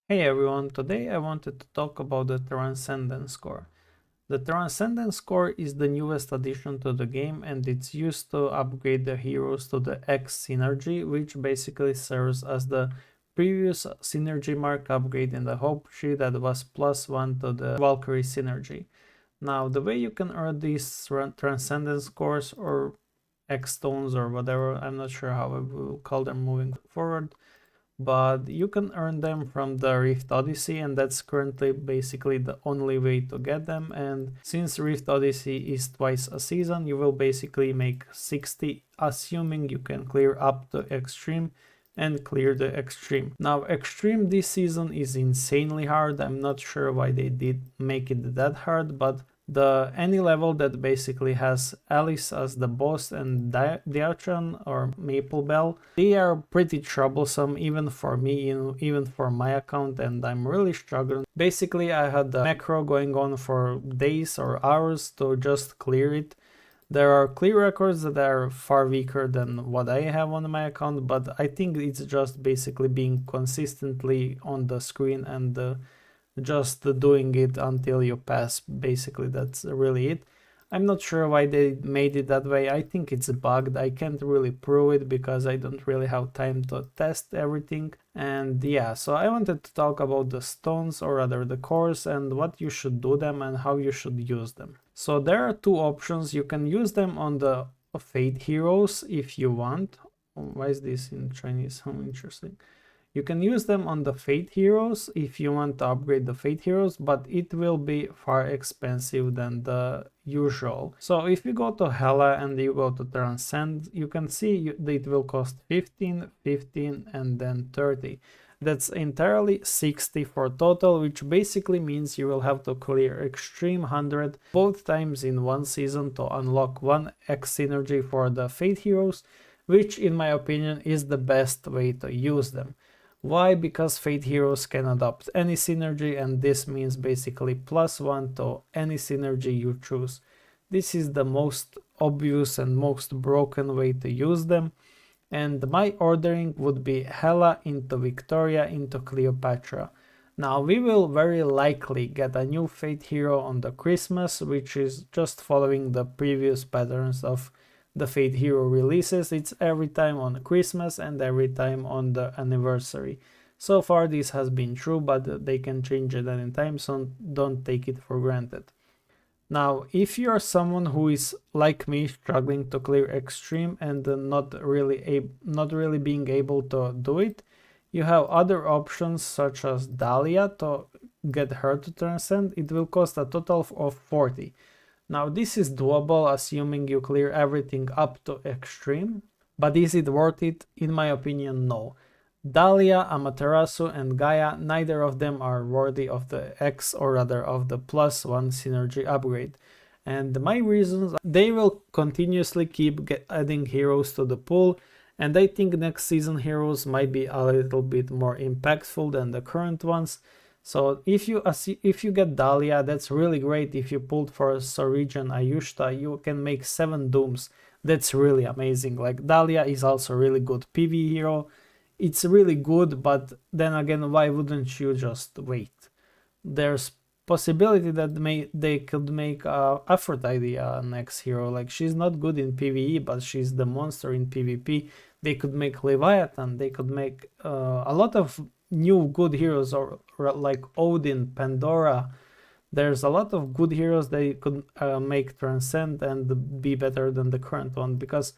Hey everyone, today I wanted to talk about the Transcendence score. The Transcendence score is the newest addition to the game and it's used to upgrade the heroes to the X synergy, which basically serves as the previous synergy mark upgrade in the Hope tree that was +1 to the Valkyrie synergy. Now, the way you can earn these Transcendence scores or X stones or whatever, I'm not sure how I will call them moving forward, but you can earn them from the Rift Odyssey, and that's currently basically the only way to get them. And since Rift Odyssey is twice a season, you will basically make 60, assuming you can clear up to Extreme and clear the Extreme. Now, Extreme this season is insanely hard. I'm not sure why they did make it that hard, but any level that basically has Alice as the boss and Diachan or Maple Bell, they are pretty troublesome even for me, even for my account, and I'm really struggling. Basically, I had the macro going on for days or hours to just clear it. There are clear records that are far weaker than what I have on my account, but I think it's just basically being consistently on the screen and just doing it until you pass. Basically, that's really it. I'm not sure why they made it that way. I think it's bugged. I can't really prove it because I don't really have time to test everything. And yeah, so I wanted to talk about the stones, or rather the cores, and what you should do them and how you should use them. So there are two options. You can use them on the Fate heroes if you want. Why is this in Chinese? How interesting. You can use them on the Fate heroes if you want to upgrade the Fate heroes, but it will be far expensive than the usual. So if you go to Hela and you go to Transcend, you can see that it will cost 15, 15 and then 30. That's entirely 60 for total, which basically means you will have to clear Extreme 100 both times in one season to unlock one X synergy for the Fate heroes, which in my opinion is the best way to use them. Why? Because Fate heroes can adopt any synergy, and this means basically +1 to any synergy you choose. This is the most obvious and most broken way to use them, and my ordering would be Hela into Victoria into Cleopatra. Now we will very likely get a new Fate hero on the Christmas, which is just following the previous patterns of the Fate hero releases. It's every time on Christmas and every time on the anniversary. So far this has been true, but they can change it anytime, so don't take it for granted. Now, if you are someone who is like me, struggling to clear Extreme and not really being able to do it, you have other options such as Dahlia to get her to transcend. It will cost a total of 40. Now this is doable assuming you clear everything up to Extreme, but is it worth it? In my opinion, no. Dahlia, Amaterasu and Gaia, neither of them are worthy of the X, or rather of the +1 synergy upgrade. And my reasons, they will continuously keep adding heroes to the pool, and I think next season heroes might be a little bit more impactful than the current ones. So if you get Dahlia, that's really great. If you pulled for Sorigen Ayushta, you can make 7 Dooms. That's really amazing. Like, Dahlia is also a really good PV hero. It's really good, but then again, why wouldn't you just wait? There's possibility that they could make Aphrodite next hero. Like, she's not good in PvE, but she's the monster in PvP. They could make Leviathan. They could make a lot of new good heroes, or like Odin, Pandora. There's a lot of good heroes they could make transcend and be better than the current one, because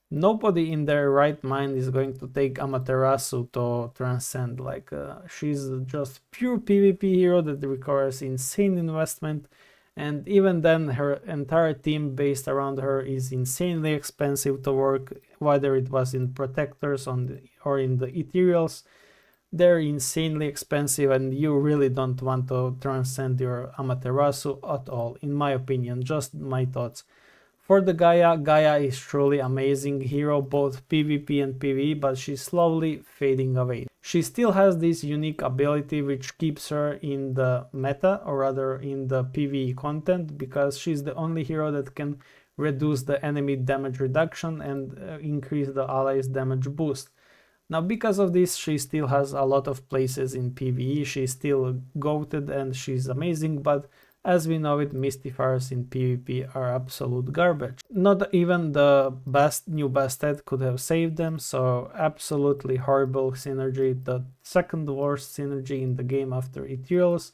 nobody in their right mind is going to take Amaterasu to transcend. Like, she's just pure PvP hero that requires insane investment, and even then her entire team based around her is insanely expensive to work, whether it was in protectors or in the ethereals. They're insanely expensive, and you really don't want to transcend your Amaterasu at all, in my opinion. Just my thoughts. For the Gaia is truly amazing hero, both PvP and PvE, but she's slowly fading away. She still has this unique ability which keeps her in the meta, or rather in the PvE content, because she's the only hero that can reduce the enemy damage reduction and increase the allies damage boost. Now, because of this, she still has a lot of places in PvE, she's still goated and she's amazing, but as we know it, Mystifiers in PvP are absolute garbage. Not even the new Bastet could have saved them, so absolutely horrible synergy, the second worst synergy in the game after Ethereals.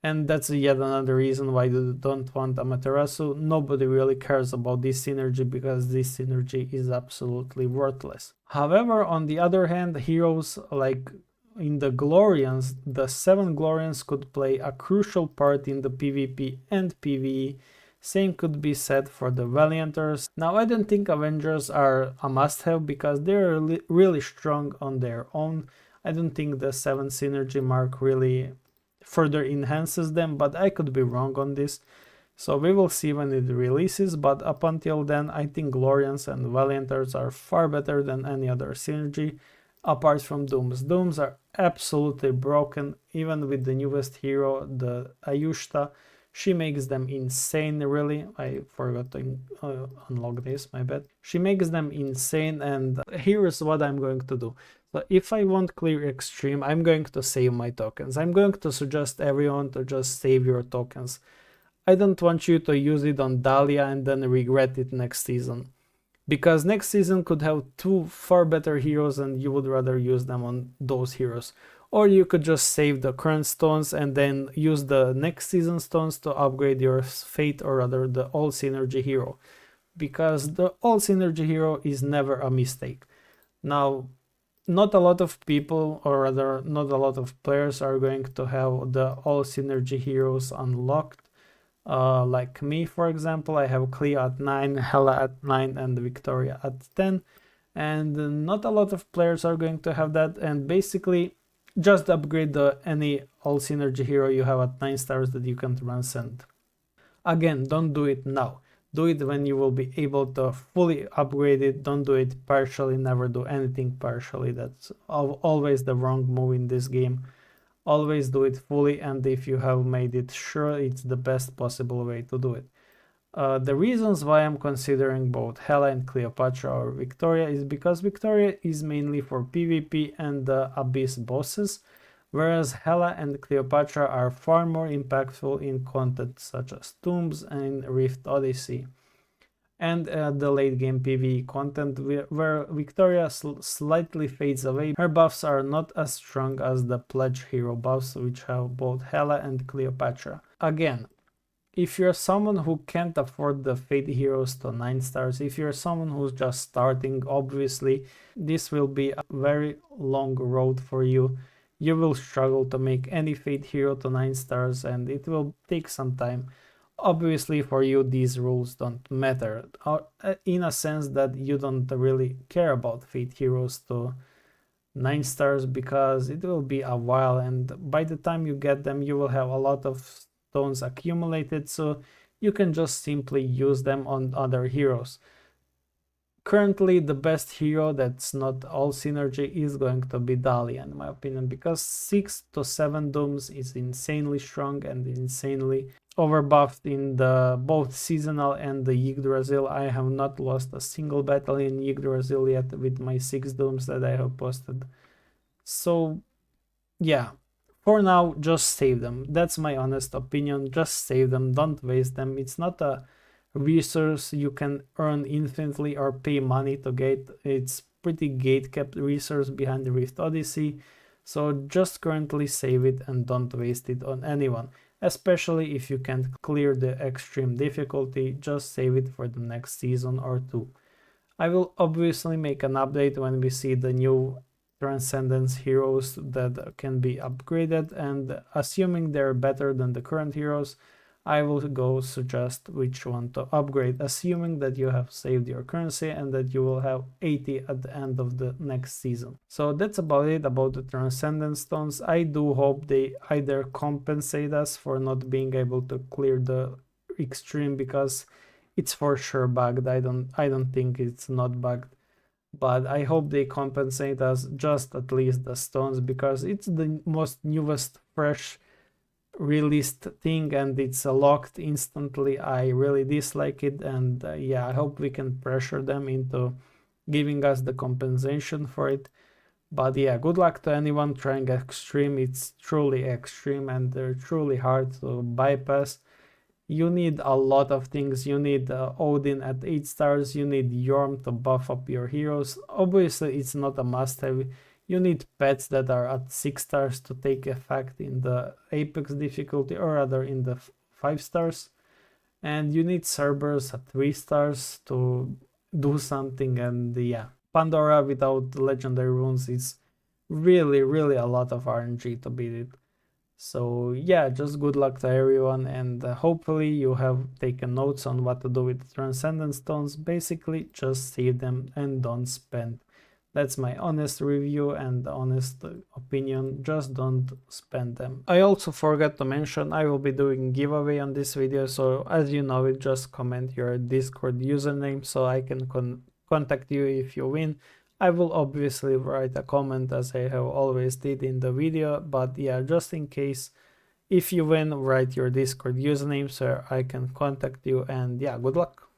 And that's yet another reason why you don't want Amaterasu. Nobody really cares about this synergy because this synergy is absolutely worthless. However, on the other hand, heroes like in the Glorians, the 7 Glorians could play a crucial part in the PvP and PvE. Same could be said for the Valianters. Now, I don't think Avengers are a must-have because they're really strong on their own. I don't think the 7 synergy mark really further enhances them, but I could be wrong on this. So we will see when it releases, but up until then, I think Glorians and Valianters are far better than any other synergy, apart from Dooms. Dooms are absolutely broken, even with the newest hero, the Ayushta. She makes them insane, really. I forgot to unlock this, my bad. She makes them insane, and here's what I'm going to do. So if I want clear extreme, I'm going to save my tokens. I'm going to suggest everyone to just save your tokens. I don't want you to use it on Dahlia and then regret it next season. Because next season could have 2 far better heroes and you would rather use them on those heroes. Or you could just save the current stones and then use the next season stones to upgrade your Fate, or rather the All Synergy hero. Because the All Synergy hero is never a mistake. Now, not a lot of people, or rather not a lot of players, are going to have the All Synergy heroes unlocked. Like me, for example, I have Cleo at 9, Hela at 9 and Victoria at 10. And not a lot of players are going to have that, and basically just upgrade any All Synergy hero you have at 9 stars that you can transcend. Again, don't do it now. Do it when you will be able to fully upgrade it. Don't do it partially, never do anything partially. That's always the wrong move in this game. Always do it fully, and if you have made it sure, it's the best possible way to do it. The reasons why I'm considering both Hela and Cleopatra or Victoria is because Victoria is mainly for PvP and the Abyss bosses, whereas Hela and Cleopatra are far more impactful in content such as Tombs and Rift Odyssey, and the late game PvE content where Victoria slightly fades away. Her buffs are not as strong as the Pledge hero buffs, which have both Hela and Cleopatra. Again, if you're someone who can't afford the Fate heroes to 9 stars, if you're someone who's just starting, obviously this will be a very long road for you. You will struggle to make any Fate hero to 9 stars and it will take some time. Obviously for you these rules don't matter, in a sense that you don't really care about Fate heroes to 9 stars because it will be a while, and by the time you get them you will have a lot of stones accumulated, so you can just simply use them on other heroes. Currently the best hero that's not all synergy is going to be Dahlia in my opinion, because 6 to 7 dooms is insanely strong and insanely overbuffed in the both seasonal and the Yggdrasil. I have not lost a single battle in Yggdrasil yet with my 6 dooms that I have posted. So yeah, for now just save them. That's my honest opinion. Just save them, don't waste them. It's not a resource you can earn infinitely or pay money to get. It's pretty gate-kept resource behind the Rift Odyssey, so just currently save it and don't waste it on anyone, especially if you can't clear the extreme difficulty. Just save it for the next season or 2. I will obviously make an update when we see the new Transcendence heroes that can be upgraded, and assuming they're better than the current heroes, I will go suggest which one to upgrade, assuming that you have saved your currency and that you will have 80 at the end of the next season. So that's about it about the Transcendence stones. I do hope they either compensate us for not being able to clear the extreme, because it's for sure bugged. I don't think it's not bugged, but I hope they compensate us just at least the stones, because it's the most newest fresh released thing and it's locked instantly. I really dislike it, and yeah, I hope we can pressure them into giving us the compensation for it. But yeah, good luck to anyone trying extreme. It's truly extreme and they're truly hard to bypass. You need a lot of things. You need Odin at 8 stars, you need Yorm to buff up your heroes. Obviously it's not a must-have. You need pets that are at 6 stars to take effect in the Apex difficulty, or rather in the 5 stars. And you need Cerberus at 3 stars to do something, and yeah. Pandora without legendary runes is really a lot of RNG to beat it. So yeah, just good luck to everyone, and hopefully you have taken notes on what to do with the Transcendent Stones. Basically, just save them and don't spend. That's my honest review and honest opinion, just don't spend them. I also forgot to mention I will be doing giveaway on this video, so as you know it, just comment your Discord username so I can contact you if you win. I will obviously write a comment as I have always did in the video, but yeah, just in case, if you win, write your Discord username so I can contact you, and yeah, good luck.